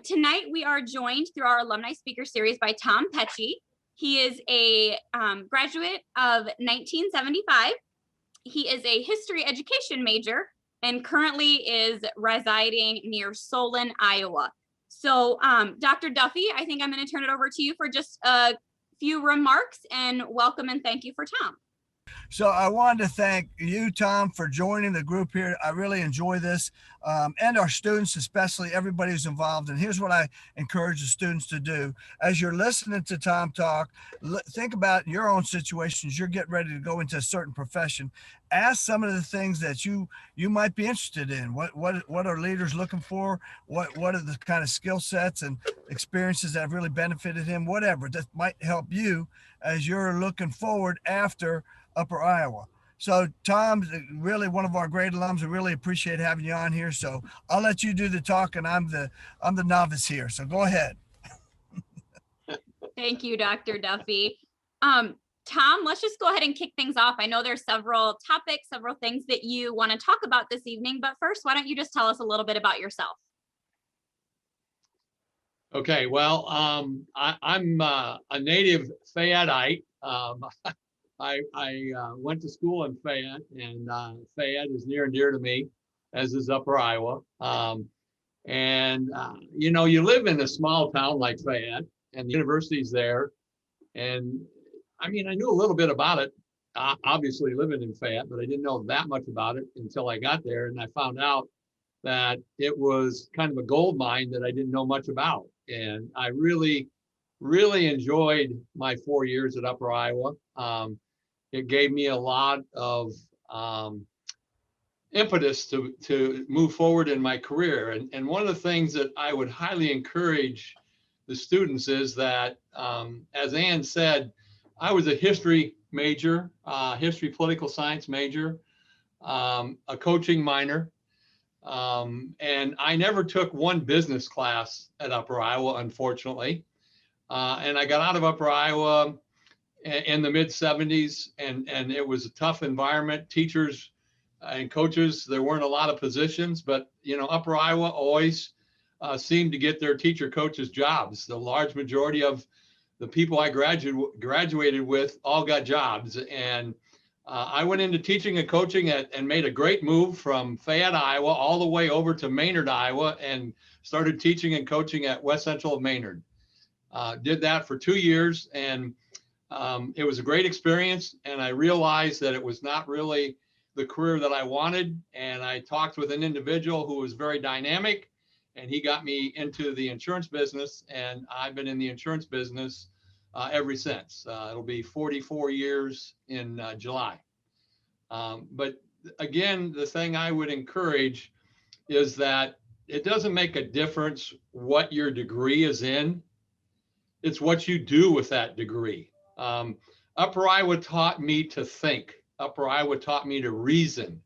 Tonight, we are joined through our Alumni Speaker Series by Tom Petsche. He is a graduate of 1975. He is a history education major and currently is residing near Solon, Iowa. So, Dr. Duffy, I think I'm going to turn it over to you for just a few remarks, and welcome and thank you for Tom. So I wanted to thank you, Tom, for joining the group here. I really enjoy this, and our students, especially everybody who's involved. And here's what I encourage the students to do. As you're listening to Tom talk, think about your own situations. You're getting ready to go into a certain profession. Ask some of the things that you might be interested in. What are leaders looking for? What are the kind of skill sets and experiences that have really benefited him? Whatever that might help you as you're looking forward after Upper Iowa. So Tom's really one of our great alums. We really appreciate having you on here. So I'll let you do the talk, and I'm the novice here. So go ahead. Thank you, Dr. Duffy. Tom, let's just go ahead and kick things off. I know there's several topics, several things that you want to talk about this evening, but first, why don't you just tell us a little bit about yourself? Okay, well, I'm a native Fayetteite. I went to school in Fayette, and Fayette is near and dear to me, as is Upper Iowa. You know, you live in a small town like Fayette, and the university's there. And I mean, I knew a little bit about it, obviously living in Fayette, but I didn't know that much about it until I got there. And I found out that it was kind of a gold mine that I didn't know much about. And I really enjoyed my 4 years at Upper Iowa. It gave me a lot of impetus to move forward in my career. And one of the things that I would highly encourage the students is that, as Ann said, I was a history major, history political science major, a coaching minor. And I never took one business class at Upper Iowa, unfortunately. And I got out of Upper Iowa in the mid 70s, and it was a tough environment. Teachers and coaches, there weren't a lot of positions, but you know, Upper Iowa always seemed to get their teacher coaches jobs. The large majority of the people I graduated with all got jobs. And I went into teaching and coaching and made a great move from Fayette, Iowa, all the way over to Maynard, Iowa, and started teaching and coaching at West Central of Maynard. Did that for 2 years, and it was a great experience. And I realized that it was not really the career that I wanted. And I talked with an individual who was very dynamic, and he got me into the insurance business. And I've been in the insurance business ever since. It'll be 44 years in July. But again, the thing I would encourage is that it doesn't make a difference what your degree is in. It's what you do with that degree. Upper Iowa taught me to think. Upper Iowa taught me to reason,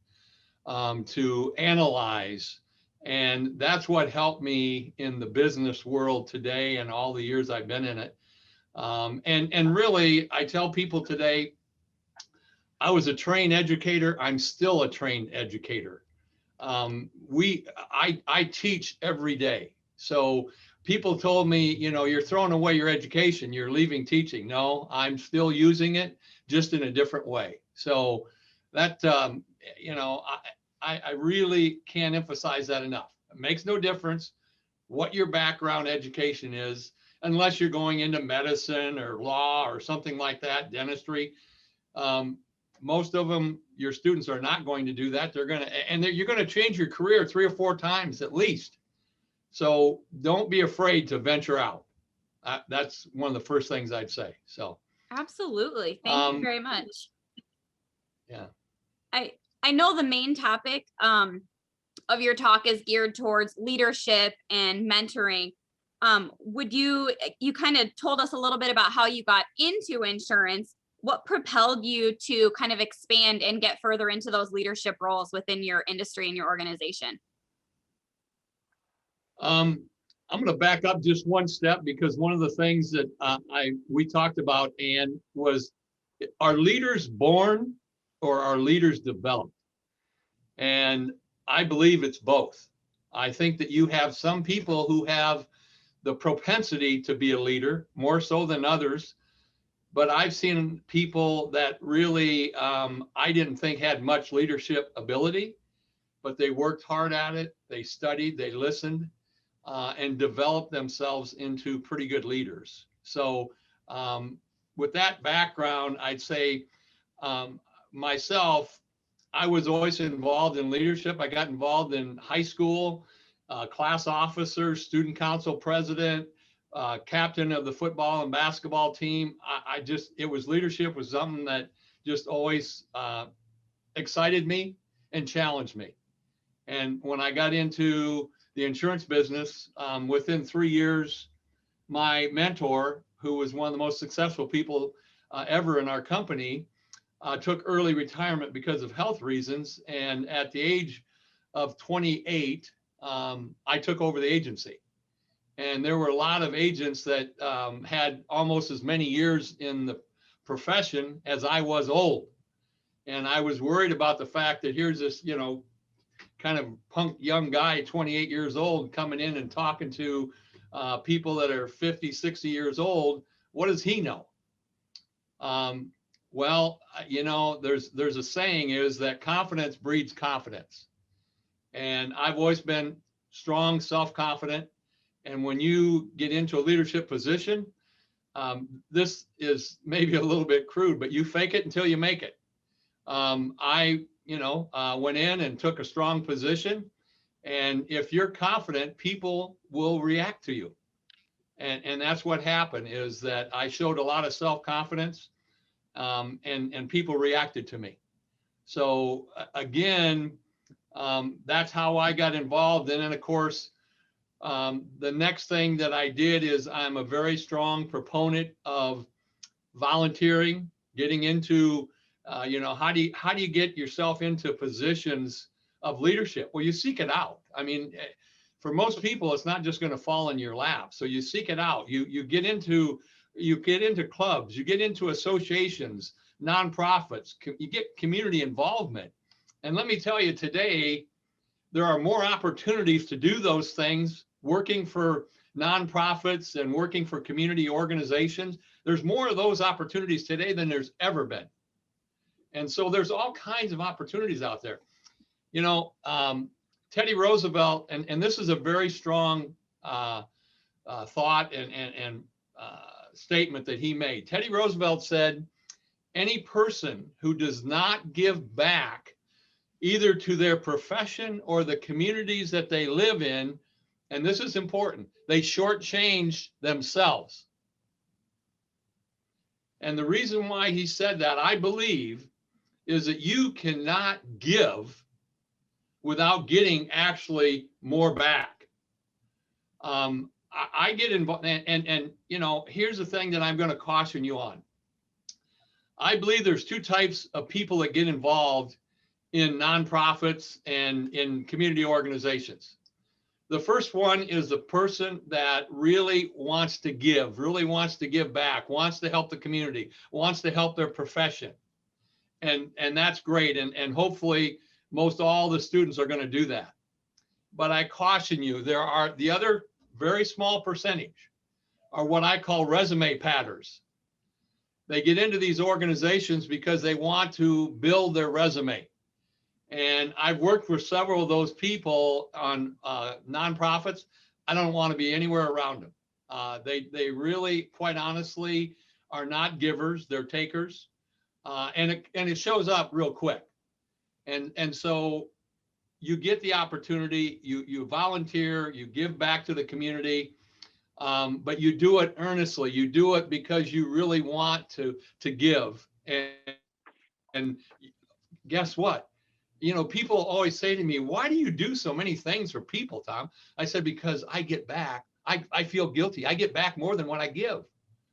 to analyze. And that's what helped me in the business world today and all the years I've been in it. And really, I tell people today, I was a trained educator. I'm still a trained educator. I teach every day. So people told me, you know, you're throwing away your education, you're leaving teaching. No, I'm still using it, just in a different way. So that, you know, I really can't emphasize that enough. It makes no difference what your background education is, unless you're going into medicine or law or something like that, dentistry. Most of them, your students are not going to do that. You're going to change your career 3 or 4 times at least. So don't be afraid to venture out. That's one of the first things I'd say. So absolutely, thank you very much. Yeah, I know the main topic of your talk is geared towards leadership and mentoring. Would you kind of told us a little bit about how you got into insurance. What propelled you to kind of expand and get further into those leadership roles within your industry and your organization? I'm going to back up just one step, because one of the things that we talked about, Ann, was, are leaders born or are leaders developed? And I believe it's both. I think that you have some people who have the propensity to be a leader, more so than others. But I've seen people that really I didn't think had much leadership ability, but they worked hard at it. They studied, they listened, and developed themselves into pretty good leaders. So with that background, I'd say myself, I was always involved in leadership. I got involved in high school, class officer, student council president, captain of the football and basketball team. Leadership was something that just always excited me and challenged me. And when I got into the insurance business, within 3 years, my mentor, who was one of the most successful people ever in our company, took early retirement because of health reasons. And at the age of 28, I took over the agency. And there were a lot of agents that had almost as many years in the profession as I was old. And I was worried about the fact that here's this, kind of punk young guy, 28 years old, coming in and talking to people that are 50, 60 years old. What does he know? Well, there's a saying is that confidence breeds confidence. And I've always been strong, self-confident. And when you get into a leadership position, this is maybe a little bit crude, but you fake it until you make it. I went in and took a strong position. And if you're confident, people will react to you. And that's what happened, is that I showed a lot of self-confidence, and people reacted to me. So again, that's how I got involved. And then of course, the next thing that I did is I'm a very strong proponent of volunteering, getting into, how do you get yourself into positions of leadership? Well, you seek it out. I mean, for most people, it's not just going to fall in your lap. So you seek it out. You get into clubs, you get into associations, nonprofits, you get community involvement. And let me tell you, today, there are more opportunities to do those things, working for nonprofits and working for community organizations. There's more of those opportunities today than there's ever been. And so there's all kinds of opportunities out there. Teddy Roosevelt, and this is a very strong thought and statement that he made. Teddy Roosevelt said, any person who does not give back either to their profession or the communities that they live in, and this is important, they shortchange themselves. And the reason why he said that, I believe, is that you cannot give without getting actually more back. I get involved, and here's the thing that I'm going to caution you on. I believe there's two types of people that get involved in nonprofits and in community organizations. The first one is the person that really wants to give back, wants to help the community, wants to help their profession. And that's great. And hopefully most all the students are going to do that. But I caution you, there are the other very small percentage are what I call resume patters. They get into these organizations because they want to build their resume. And I've worked with several of those people on nonprofits. I don't want to be anywhere around them. They really, quite honestly, are not givers, they're takers. And it shows up real quick. And so you get the opportunity, you volunteer, you give back to the community, but you do it earnestly. You do it because you really want to give. And guess what? People always say to me, why do you do so many things for people, Tom? I said, because I get back. I feel guilty. I get back more than what I give.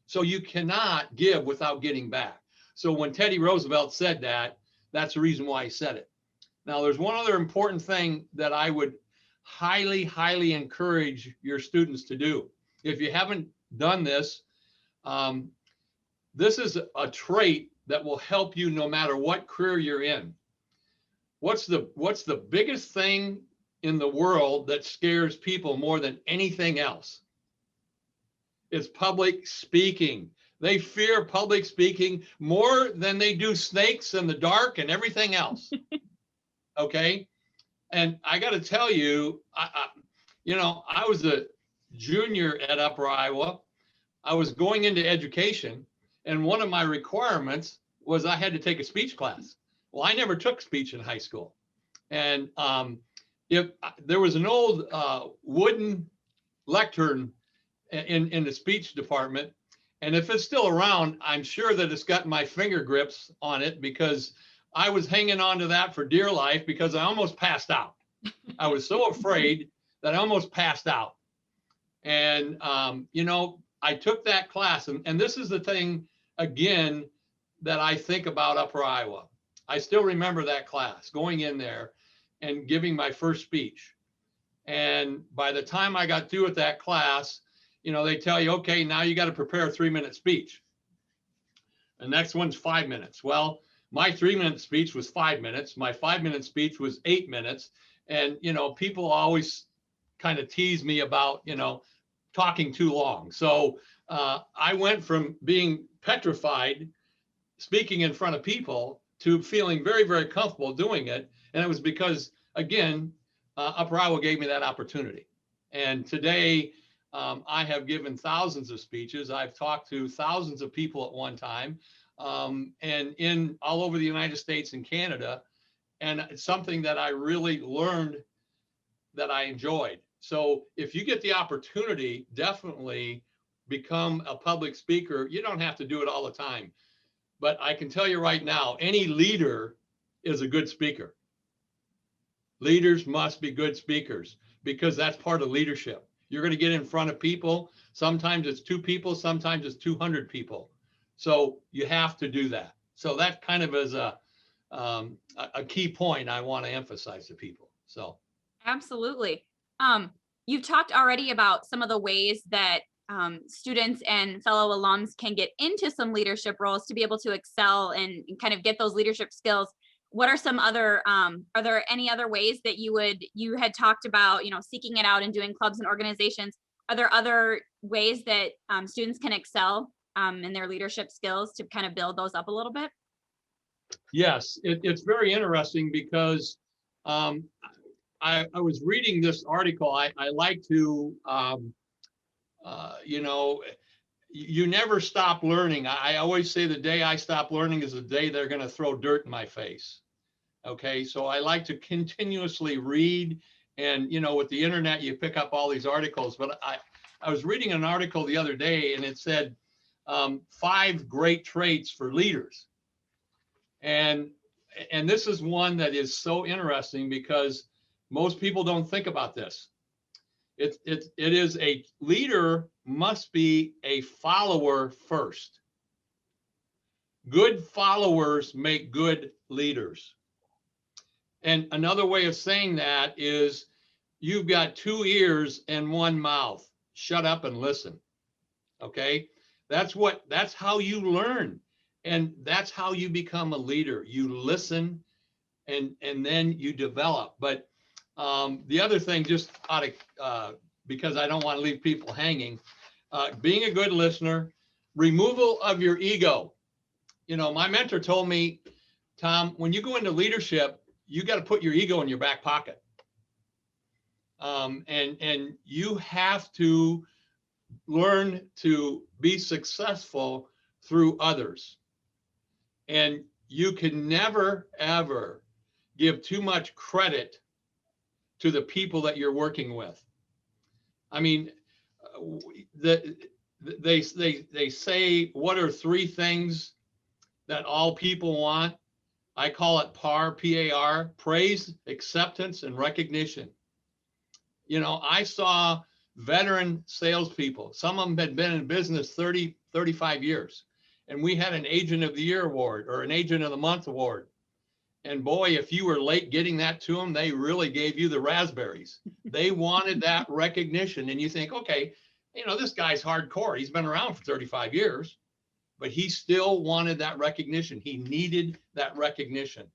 So you cannot give without getting back. So when Teddy Roosevelt said that, that's the reason why he said it. Now, there's one other important thing that I would highly, highly encourage your students to do. If you haven't done this, this is a trait that will help you no matter what career you're in. What's the biggest thing in the world that scares people more than anything else? is public speaking. They fear public speaking more than they do snakes in the dark and everything else. Okay. And I got to tell you, I was a junior at Upper Iowa. I was going into education, and one of my requirements was I had to take a speech class. Well, I never took speech in high school. And if there was an old wooden lectern in the speech department, and if it's still around, I'm sure that it's got my finger grips on it, because I was hanging on to that for dear life, because I almost passed out. I was so afraid that I almost passed out. And, I took that class, and this is the thing, again, that I think about Upper Iowa. I still remember that class, going in there and giving my first speech. And by the time I got through with that class, they tell you, okay, now you got to prepare a 3-minute speech. The next one's 5 minutes. Well, my 3-minute speech was 5 minutes. My 5-minute speech was 8 minutes. And, people always kind of tease me about, talking too long. So I went from being petrified speaking in front of people to feeling very, very comfortable doing it. And it was because, again, Upper Iowa gave me that opportunity. And today I have given thousands of speeches. I've talked to thousands of people at one time, and in all over the United States and Canada. And it's something that I really learned that I enjoyed. So if you get the opportunity, definitely become a public speaker. You don't have to do it all the time. But I can tell you right now, any leader is a good speaker. Leaders must be good speakers, because that's part of leadership. You're going to get in front of people. Sometimes it's 2 people, sometimes it's 200 people. So you have to do that. So that kind of is a key point I want to emphasize to people. So. Absolutely. You've talked already about some of the ways that students and fellow alums can get into some leadership roles to be able to excel and kind of get those leadership skills. What are some other, are there any other ways that you had talked about, seeking it out and doing clubs and organizations? Are there other ways that students can excel in their leadership skills to kind of build those up a little bit? Yes, it's very interesting, because I was reading this article. I like to, you never stop learning. I always say the day I stop learning is the day they're going to throw dirt in my face. Okay, so I like to continuously read, and with the internet, you pick up all these articles. But I was reading an article the other day, and it said 5 great traits for leaders. And this is one that is so interesting, because most people don't think about this. It is a leader must be a follower first. Good followers make good leaders. And another way of saying that is, you've got 2 ears and 1 mouth. Shut up and listen. Okay? That's how you learn. And that's how you become a leader. You listen, and then you develop. But the other thing, just because I don't want to leave people hanging, being a good listener, removal of your ego. My mentor told me, Tom, when you go into leadership, you got to put your ego in your back pocket. And you have to learn to be successful through others. And you can never, ever give too much credit to the people that you're working with. I mean, they say, what are 3 things that all people want? I call it PAR, P-A-R, praise, acceptance, and recognition. I saw veteran salespeople. Some of them had been in business 30, 35 years. And we had an Agent of the Year award or an Agent of the Month award. And boy, if you were late getting that to them, they really gave you the raspberries. They wanted that recognition. And you think, okay, this guy's hardcore. He's been around for 35 years, but he still wanted that recognition. He needed that recognition.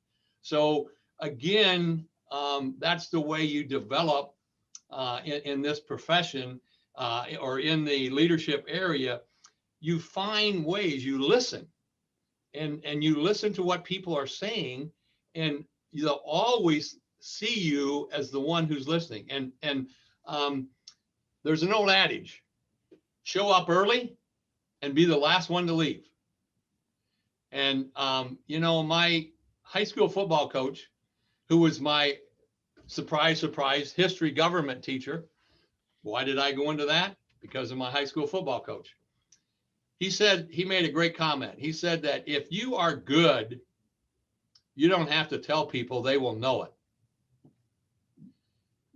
So again, that's the way you develop in this profession. or in the leadership area, you find ways, you listen, and you listen to what people are saying, and they'll always see you as the one who's listening. And there's an old adage: show up early and be the last one to leave. And you know, my high school football coach, who was my surprise history government teacher. Why did I go into that? Because of my high school football coach. He said, he made a great comment. He said that if you are good, you don't have to tell people, they will know it.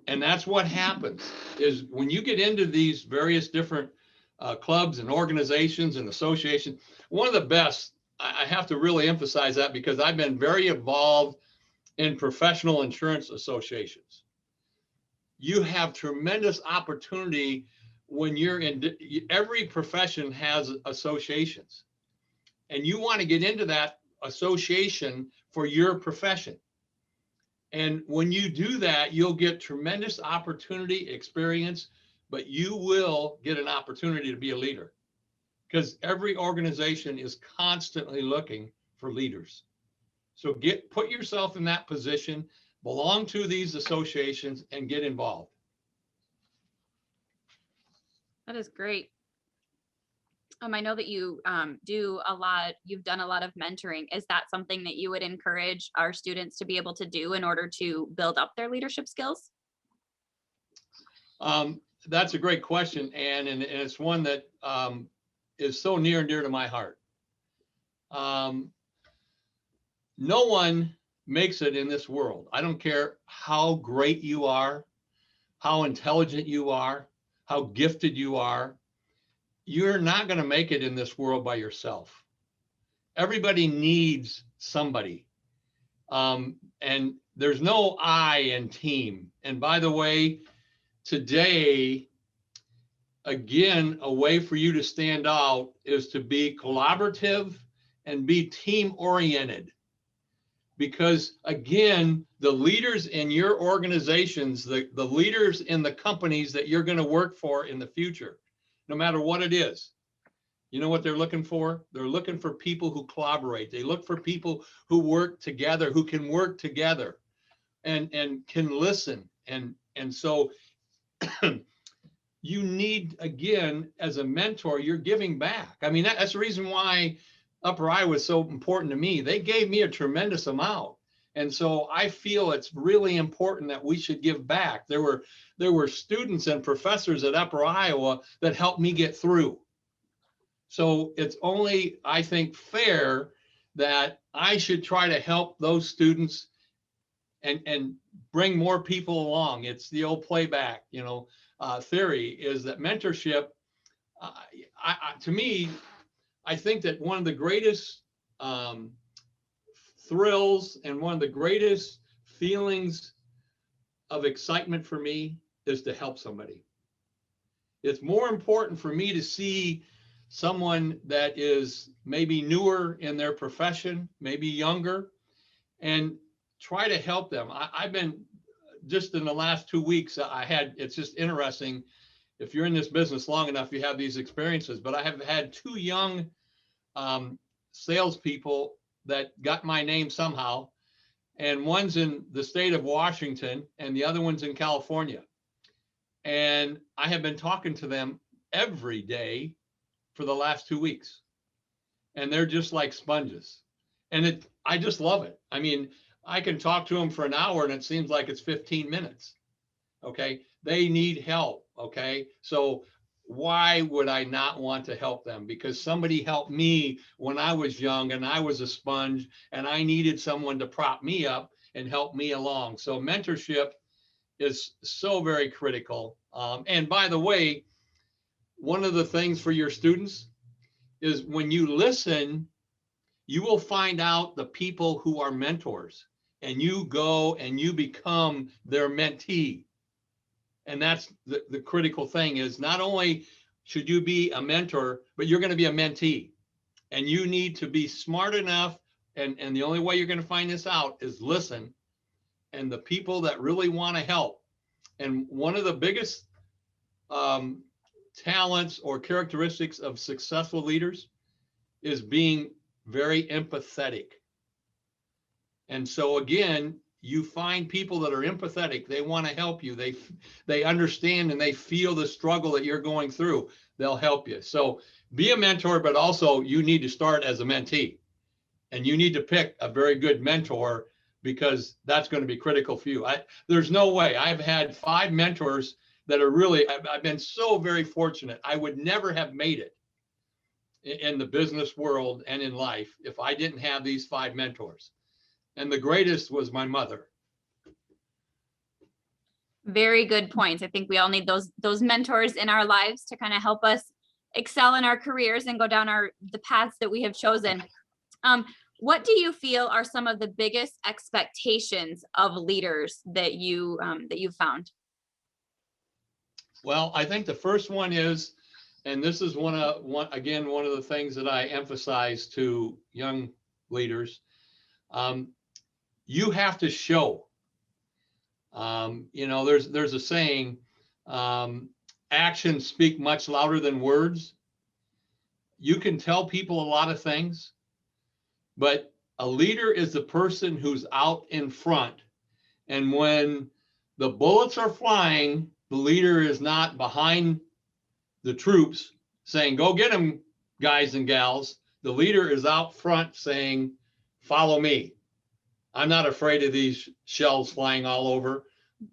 And that's what happens, is when you get into these various different clubs and organizations and associations. One of the best, I have to really emphasize that, because I've been very involved in professional insurance associations. You have tremendous opportunity when you're in, every profession has associations, and you want to get into that association for your profession. And when you do that, you'll get tremendous opportunity, experience, but you will get an opportunity to be a leader, because every organization is constantly looking for leaders. So put yourself in that position, belong to these associations, and get involved. That is great. I know that you you've done a lot of mentoring. Is that something that you would encourage our students to be able to do in order to build up their leadership skills? That's a great question, Anne, and it's one that is so near and dear to my heart. No one makes it in this world. I don't care how great you are, how intelligent you are, how gifted you are. You're not going to make it in this world by yourself. Everybody needs somebody. And there's no I in team. And by the way, today, again, a way for you to stand out is to be collaborative and be team oriented. Because again, the leaders in your organizations, the leaders in the companies that you're going to work for in the future, no matter what it is, you know what they're looking for? They're looking for people who collaborate. They look for people who work together, who can work together and can listen. And so you need, again, as a mentor, you're giving back. I mean, that's the reason why Upper Iowa was so important to me. They gave me a tremendous amount. And so I feel it's really important that we should give back. There were students and professors at Upper Iowa that helped me get through. So it's only, I think, fair that I should try to help those students and bring more people along. It's the old playback, theory, is that mentorship, to me, I think that one of the greatest thrills and one of the greatest feelings of excitement for me is to help somebody. It's more important for me to see someone that is maybe newer in their profession, maybe younger, and try to help them. I've been, just in the last 2 weeks, it's just interesting. If you're in this business long enough, you have these experiences, but I have had 2 young salespeople that got my name somehow, and one's in the state of Washington and the other one's in California. And I have been talking to them every day for the last 2 weeks, and they're just like sponges. And I just love it. I mean, I can talk to them for an hour and it seems like it's 15 minutes. Okay. They need help. Okay. So why would I not want to help them? Because somebody helped me when I was young and I was a sponge and I needed someone to prop me up and help me along. So mentorship is so very critical. And by the way, one of the things for your students is when you listen, you will find out the people who are mentors, and you go and you become their mentee. And that's the critical thing, is not only should you be a mentor, but you're going to be a mentee. And you need to be smart enough. And the only way you're going to find this out is listen. And the people that really want to help. And one of the biggest talents or characteristics of successful leaders is being very empathetic. And so again, you find people that are empathetic. They want to help you. They understand and they feel the struggle that you're going through. They'll help you. So be a mentor, but also you need to start as a mentee. And you need to pick a very good mentor, because that's going to be critical for you. There's no way. I've had 5 mentors that are really, I've been so very fortunate. I would never have made it in the business world and in life if I didn't have these 5 mentors. And the greatest was my mother. Very good points. I think we all need those mentors in our lives to kind of help us excel in our careers and go down the paths that we have chosen. What do you feel are some of the biggest expectations of leaders that you found? Well, I think the first one is, and this is one of the things that I emphasize to young leaders. You have to show. There's a saying, actions speak much louder than words. You can tell people a lot of things, but a leader is the person who's out in front. And when the bullets are flying, the leader is not behind the troops saying, go get them, guys and gals. The leader is out front saying, follow me. I'm not afraid of these shells flying all over.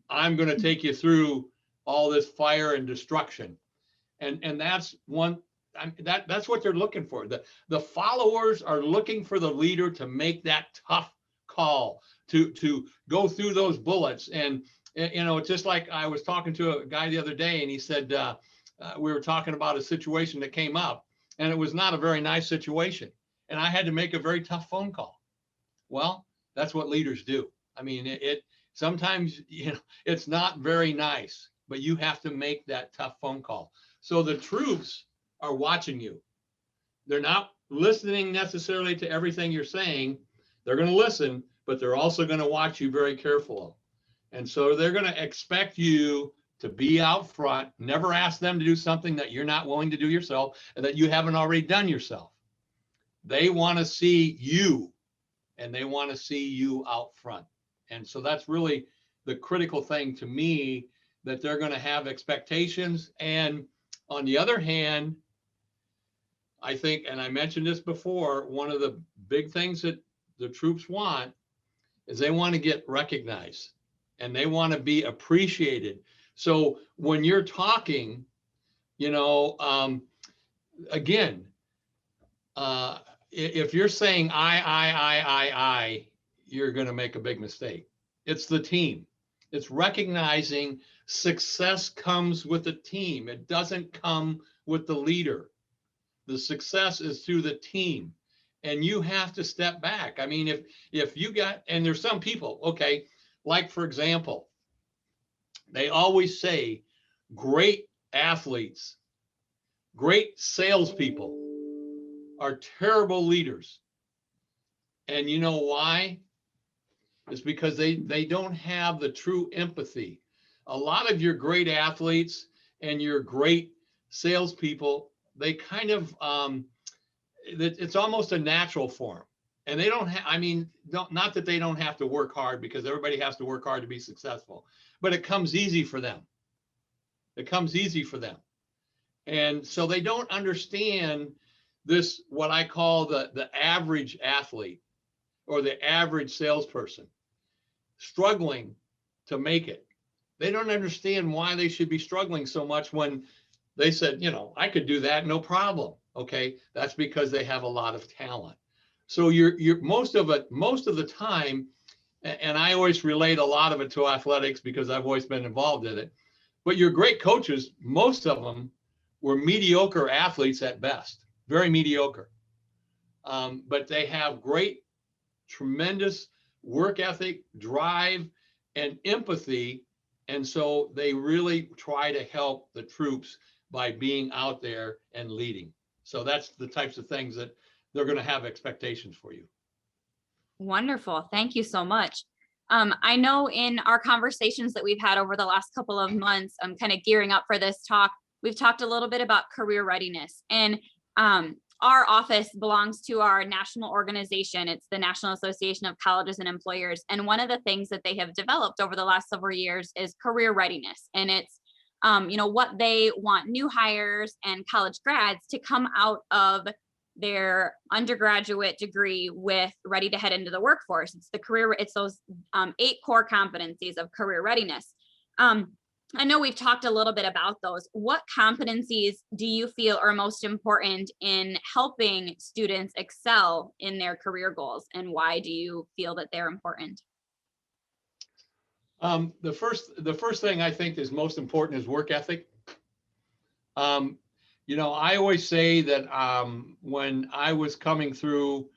I'm going to take you through all this fire and destruction. And that's that's what they're looking for. The followers are looking for the leader to make that tough call, to go through those bullets. And just like I was talking to a guy the other day, and he said, we were talking about a situation that came up, and it was not a very nice situation. And I had to make a very tough phone call. Well, that's what leaders do. I mean, it sometimes, it's not very nice, but you have to make that tough phone call. So the troops are watching you. They're not listening necessarily to everything you're saying. They're going to listen, but they're also going to watch you very carefully. And so they're going to expect you to be out front, never ask them to do something that you're not willing to do yourself and that you haven't already done yourself. They want to see you, and they want to see you out front. And so that's really the critical thing to me, that they're going to have expectations. And on the other hand, I think, and I mentioned this before, one of the big things that the troops want is they want to get recognized and they want to be appreciated. So when you're talking, again, if you're saying I, you're going to make a big mistake. It's the team. It's recognizing success comes with the team. It doesn't come with the leader. The success is through the team, and you have to step back. I mean, if you got, and there's some people, okay, like for example, they always say great athletes, great salespeople are terrible leaders. And you know why? It's because they don't have the true empathy. A lot of your great athletes and your great salespeople, they kind of, it's almost a natural form. And they don't have, not that they don't have to work hard, because everybody has to work hard to be successful, but it comes easy for them. It comes easy for them. And so they don't understand this, what I call the average athlete or the average salesperson struggling to make it. They don't understand why they should be struggling so much when they said, I could do that, no problem. Okay, that's because they have a lot of talent. So you're most of the time, and I always relate a lot of it to athletics because I've always been involved in it, but your great coaches, most of them were mediocre athletes at best, very mediocre. But they have great, tremendous work ethic, drive, and empathy. And so they really try to help the troops by being out there and leading. So that's the types of things that they're going to have expectations for you. Wonderful. Thank you so much. I know in our conversations that we've had over the last couple of months, I'm kind of gearing up for this talk, we've talked a little bit about career readiness, and our office belongs to our national organization. It's the National Association of Colleges and Employers. And one of the things that they have developed over the last several years is career readiness. And it's, what they want new hires and college grads to come out of their undergraduate degree with, ready to head into the workforce. It's those 8 core competencies of career readiness. I know we've talked a little bit about those. What competencies do you feel are most important in helping students excel in their career goals, and why do you feel that they're important? The first thing I think is most important is work ethic. I always say that when I was coming through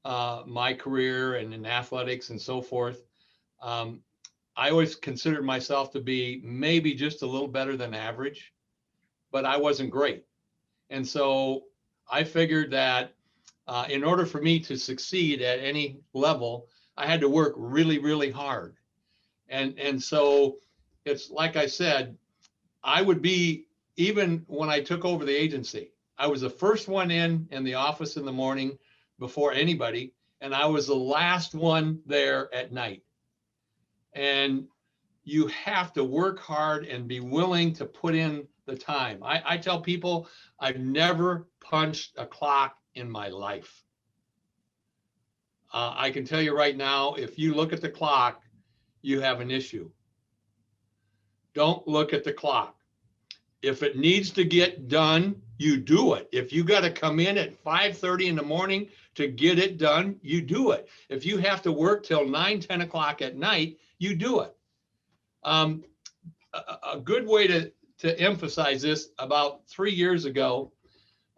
my career and in athletics and so forth, I always considered myself to be maybe just a little better than average, but I wasn't great. And so I figured that in order for me to succeed at any level, I had to work really, really hard. And so it's like I said, I would be, even when I took over the agency, I was the first one in the office in the morning before anybody, and I was the last one there at night. And you have to work hard and be willing to put in the time. I tell people I've never punched a clock in my life. I can tell you right now, if you look at the clock, you have an issue. Don't look at the clock. If it needs to get done, you do it. If you got to come in at 5:30 in the morning to get it done, you do it. If you have to work till 9, 10 o'clock at night, you do it. A good way to emphasize this, about 3 years ago,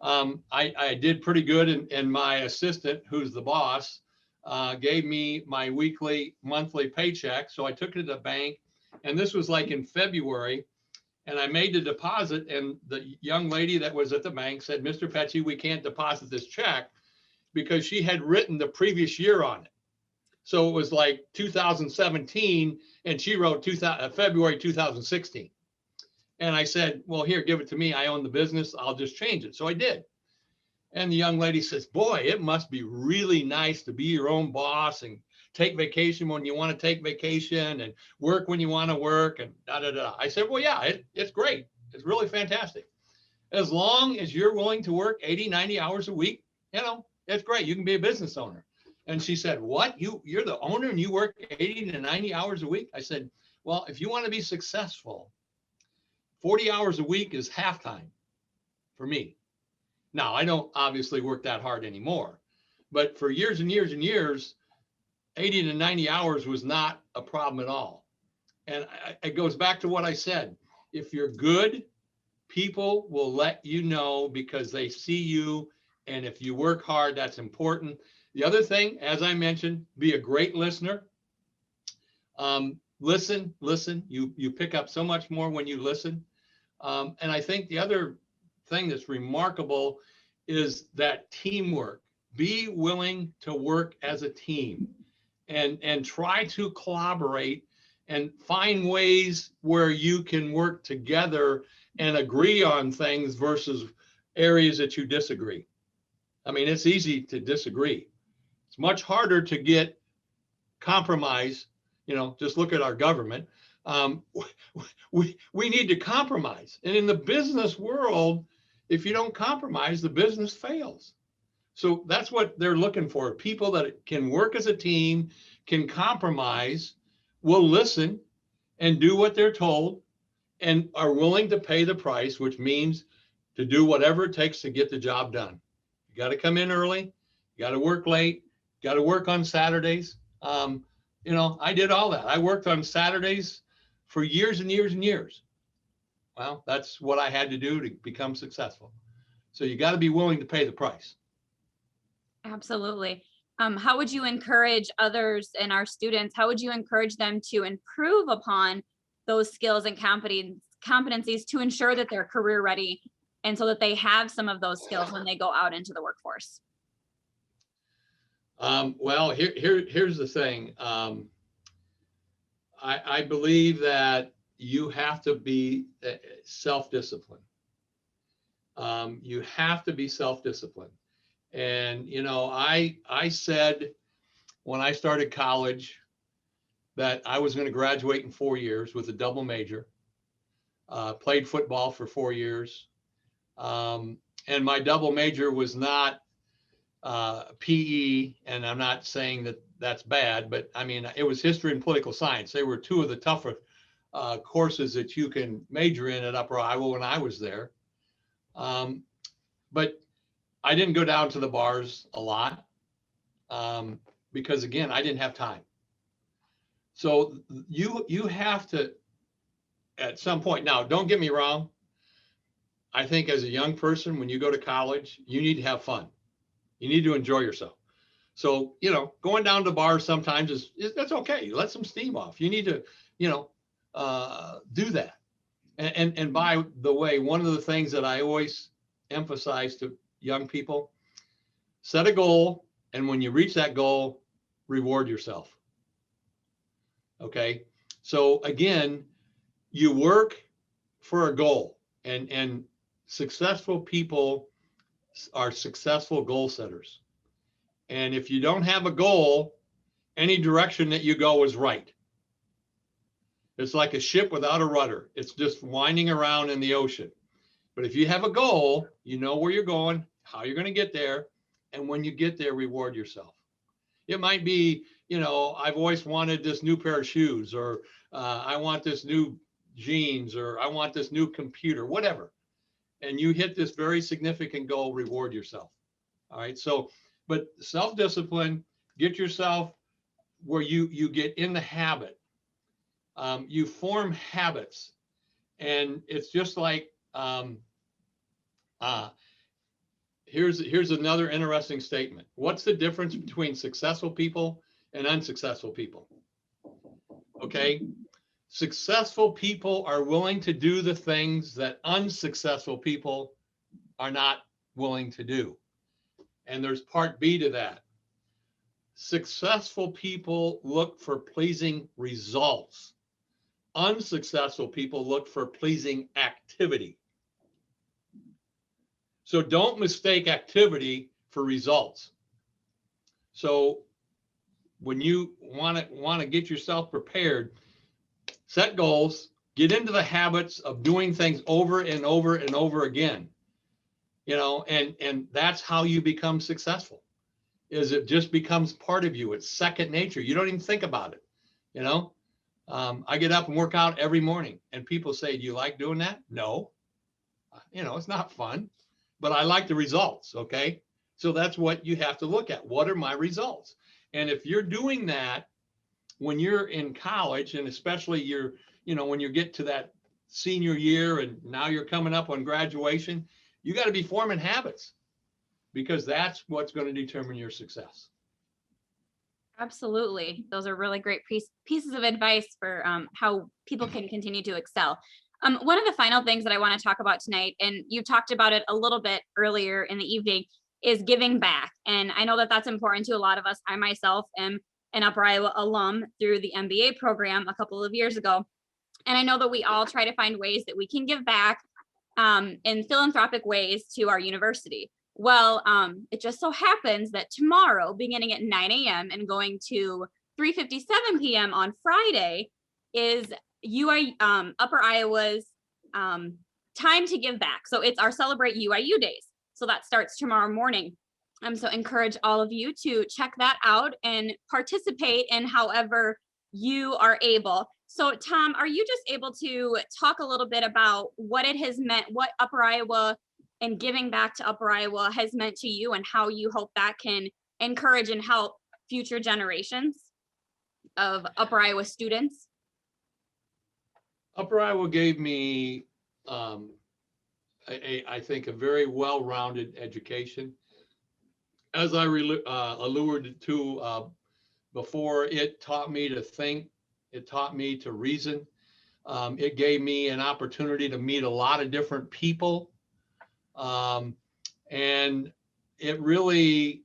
I did pretty good, and my assistant, who's the boss, gave me my monthly paycheck. So I took it to the bank, and this was like in February, and I made the deposit, and the young lady that was at the bank said, "Mr. Petsche, we can't deposit this check," because she had written the previous year on it. So it was like 2017, and she wrote February 2016. And I said, "Well, here, give it to me. I own the business. I'll just change it." So I did. And the young lady says, "Boy, it must be really nice to be your own boss and take vacation when you want to take vacation and work when you want to work and da da da." I said, "Well, yeah, it's great. It's really fantastic. As long as you're willing to work 80, 90 hours a week, it's great. You can be a business owner." And she said, "What? You're the owner and you work 80 to 90 hours a week?" I said, "Well, if you want to be successful, 40 hours a week is halftime for me. Now, I don't obviously work that hard anymore, but for years and years and years, 80 to 90 hours was not a problem at all." And it goes back to what I said. If you're good, people will let you know because they see you. And if you work hard, that's important. The other thing, as I mentioned, be a great listener. Listen. You pick up so much more when you listen. And I think the other thing that's remarkable is that teamwork. Be willing to work as a team and try to collaborate and find ways where you can work together and agree on things versus areas that you disagree. I mean, it's easy to disagree. It's much harder to get compromise. Just look at our government. We need to compromise. And in the business world, if you don't compromise, the business fails. So that's what they're looking for. People that can work as a team, can compromise, will listen and do what they're told, and are willing to pay the price, which means to do whatever it takes to get the job done. You got to come in early. You got to work late. You got to work on Saturdays. I did all that. I worked on Saturdays for years and years and years. Well, that's what I had to do to become successful. So you got to be willing to pay the price. Absolutely. How would you encourage others and our students? How would you encourage them to improve upon those skills and competencies to ensure that they're career ready, and so that they have some of those skills when they go out into the workforce? Well, here's the thing. I believe that you have to be self-disciplined. You have to be self-disciplined. And, you know, I said when I started college that I was going to graduate in 4 years with a double major, played football for 4 years. And my double major was not PE, and I'm not saying that that's bad, but I mean, it was history and political science. They were two of the tougher courses that you can major in at Upper Iowa when I was there. But I didn't go down to the bars a lot because, again, I didn't have time. So you have to, at some point, now, don't get me wrong. I think as a young person, when you go to college, you need to have fun. You need to enjoy yourself. So, you know, going down to bars sometimes that's okay. Let some steam off. You need to, you know, do that. And by the way, one of the things that I always emphasize to young people, set a goal. And when you reach that goal, reward yourself. Okay. So again, you work for a goal, and successful people are successful goal setters. And if you don't have a goal, any direction that you go is right. It's like a ship without a rudder. It's just winding around in the ocean. But if you have a goal, you know where you're going, how you're going to get there. And when you get there, reward yourself. It might be, you know, I've always wanted this new pair of shoes, or I want this new jeans, or I want this new computer, whatever. And you hit this very significant goal, reward yourself. All right. So, but self-discipline, get yourself where you get in the habit. You form habits, and it's just like, here's another interesting statement. What's the difference between successful people and unsuccessful people? Okay. Successful people are willing to do the things that unsuccessful people are not willing to do. And there's part B to that. Successful people look for pleasing results. Unsuccessful people look for pleasing activity. So don't mistake activity for results. So when you want to get yourself prepared, set goals, get into the habits of doing things over and over and over again. You know, and that's how you become successful. Is it just becomes part of you. It's second nature. You don't even think about it. You know, I get up and work out every morning, and people say, do you like doing that? No, you know, it's not fun, but I like the results. Okay. So that's what you have to look at. What are my results? And if you're doing that when you're in college, and especially you know, when you get to that senior year and now you're coming up on graduation, you got to be forming habits, because that's what's going to determine your success. Absolutely. Those are really great pieces of advice for how people can continue to excel. One of the final things that I want to talk about tonight, and you talked about it a little bit earlier in the evening, is giving back. And I know that that's important to a lot of us. I myself am an Upper Iowa alum through the MBA program a couple of years ago. And I know that we all try to find ways that we can give back in philanthropic ways to our university. Well, it just so happens that tomorrow, beginning at 9 a.m. and going to 3:57 p.m. on Friday, is Upper Iowa's time to give back. So it's our Celebrate UIU Days. So that starts tomorrow morning. So encourage all of you to check that out and participate in however you are able. So Tom, are you just able to talk a little bit about what it has meant, what Upper Iowa and giving back to Upper Iowa has meant to you, and how you hope that can encourage and help future generations of Upper Iowa students? Upper Iowa gave me, I think, a very well-rounded education. As I alluded to before, it taught me to think. It taught me to reason. It gave me an opportunity to meet a lot of different people. And it really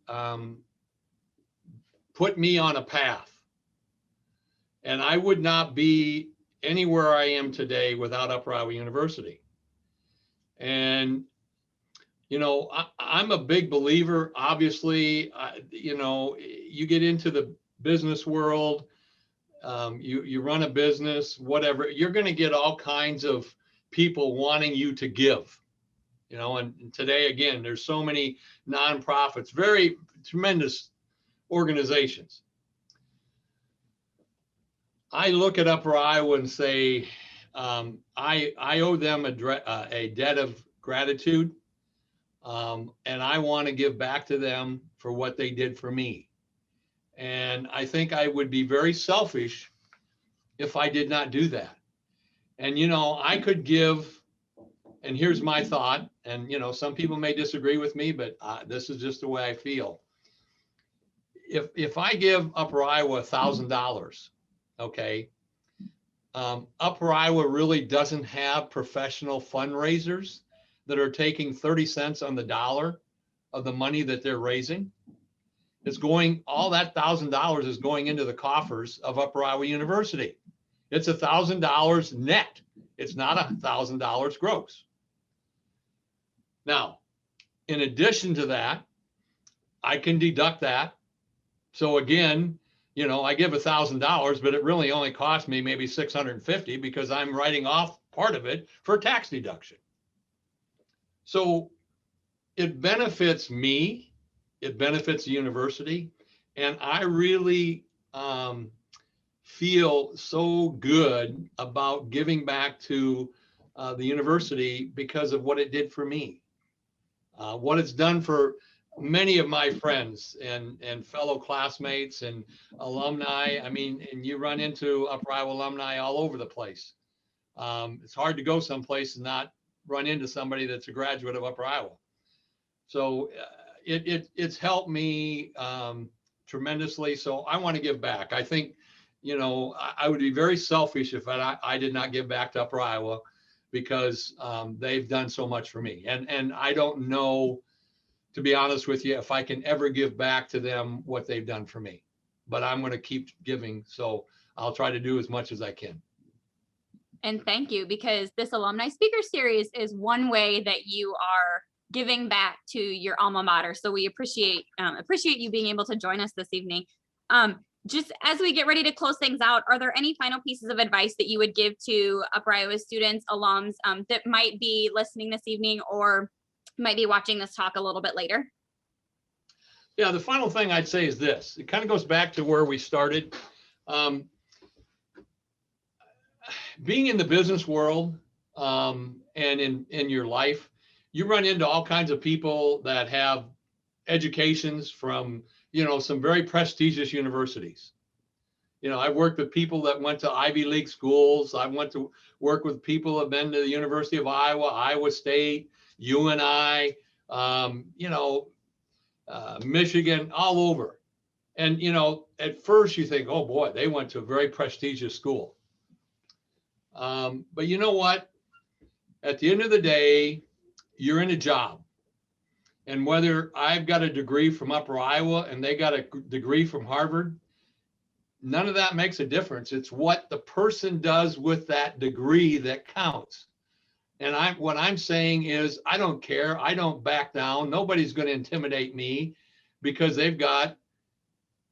put me on a path. And I would not be anywhere I am today without Upper Iowa University. And I'm a big believer, obviously, you get into the business world, you run a business, whatever, you're going to get all kinds of people wanting you to give, and today, again, there's so many nonprofits, very tremendous organizations. I look at Upper Iowa and say, I owe them a debt of gratitude. And I want to give back to them for what they did for me. And I think I would be very selfish if I did not do that. And, I could give, and here's my thought, and, some people may disagree with me, but this is just the way I feel. If I give Upper Iowa $1,000, okay, Upper Iowa really doesn't have professional fundraisers that are taking 30 cents on the dollar of the money that they're raising. All that $1,000 is going into the coffers of Upper Iowa University. It's $1,000 net. It's not $1,000 gross. Now, in addition to that, I can deduct that. So again, I give $1,000, but it really only cost me maybe $650 because I'm writing off part of it for tax deduction. So it benefits me, it benefits the university, and I really feel so good about giving back to the university because of what it did for me, what it's done for many of my friends and fellow classmates and alumni. I mean, and you run into Upper Iowa alumni all over the place. It's hard to go someplace and not run into somebody that's a graduate of Upper Iowa. So it's helped me tremendously. So I want to give back. I think, I would be very selfish if I did not give back to Upper Iowa because they've done so much for me. And I don't know, to be honest with you, if I can ever give back to them what they've done for me, but I'm going to keep giving. So I'll try to do as much as I can. And thank you, because this Alumni Speaker Series is one way that you are giving back to your alma mater. So we appreciate you being able to join us this evening. Just as we get ready to close things out, are there any final pieces of advice that you would give to Upper Iowa students, alums that might be listening this evening or might be watching this talk a little bit later? Yeah, the final thing I'd say is this. It kind of goes back to where we started. Being in the business world and in your life, you run into all kinds of people that have educations from, some very prestigious universities. I've worked with people that went to Ivy League schools. I went to work with people that have been to the University of Iowa, Iowa State, UNI, Michigan, all over. And, at first you think, oh boy, they went to a very prestigious school. But you know what? At the end of the day, you're in a job. And whether I've got a degree from Upper Iowa and they got a degree from Harvard, none of that makes a difference. It's what the person does with that degree that counts. And what I'm saying is, I don't care. I don't back down. Nobody's going to intimidate me because they've got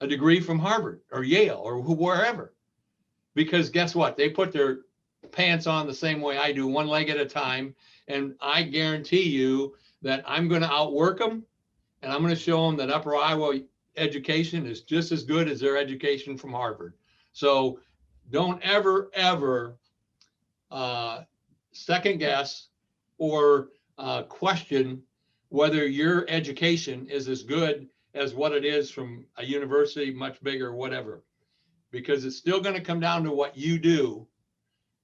a degree from Harvard or Yale or wherever. Because guess what? They put their pants on the same way I do, one leg at a time. And I guarantee you that I'm going to outwork them, and I'm going to show them that Upper Iowa education is just as good as their education from Harvard. So don't ever, second guess or question whether your education is as good as what it is from a university, much bigger, whatever, because it's still going to come down to what you do.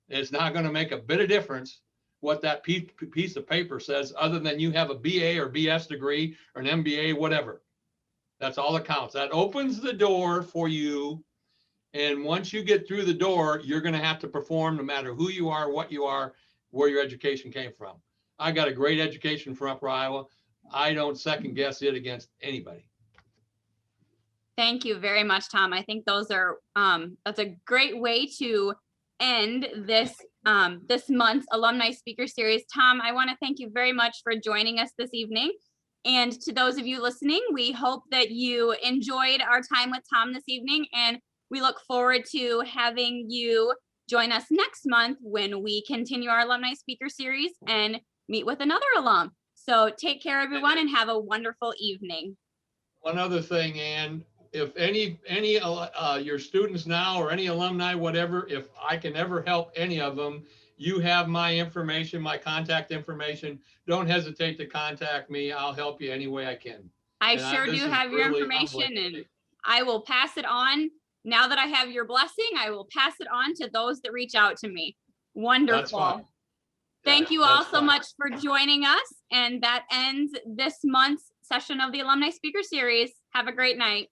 It's not going to make a bit of difference what that piece of paper says, other than you have a BA or BS degree or an MBA, whatever. That's all that counts. That opens the door for you. And once you get through the door, you're going to have to perform no matter who you are, what you are, where your education came from. I got a great education from Upper Iowa. I don't second guess it against anybody. Thank you very much, Tom. I think those are that's a great way to end this this month's Alumni Speaker Series. Tom, I want to thank you very much for joining us this evening. And to those of you listening, we hope that you enjoyed our time with Tom this evening, and we look forward to having you join us next month when we continue our Alumni Speaker Series and meet with another alum. So take care, everyone, and have a wonderful evening. One other thing, Ann, if any your students now or any alumni, whatever, if I can ever help any of them, you have my information, my contact information. Don't hesitate to contact me. I'll help you any way I can. I And sure this do is have your really information, humbling to and me. I will pass it on. Now that I have your blessing, I will pass it on to those that reach out to me. That's Wonderful. fine. Thank Yeah, you all that's so fine. much for joining us. And that ends this month's session of the Alumni Speaker Series. Have a great night.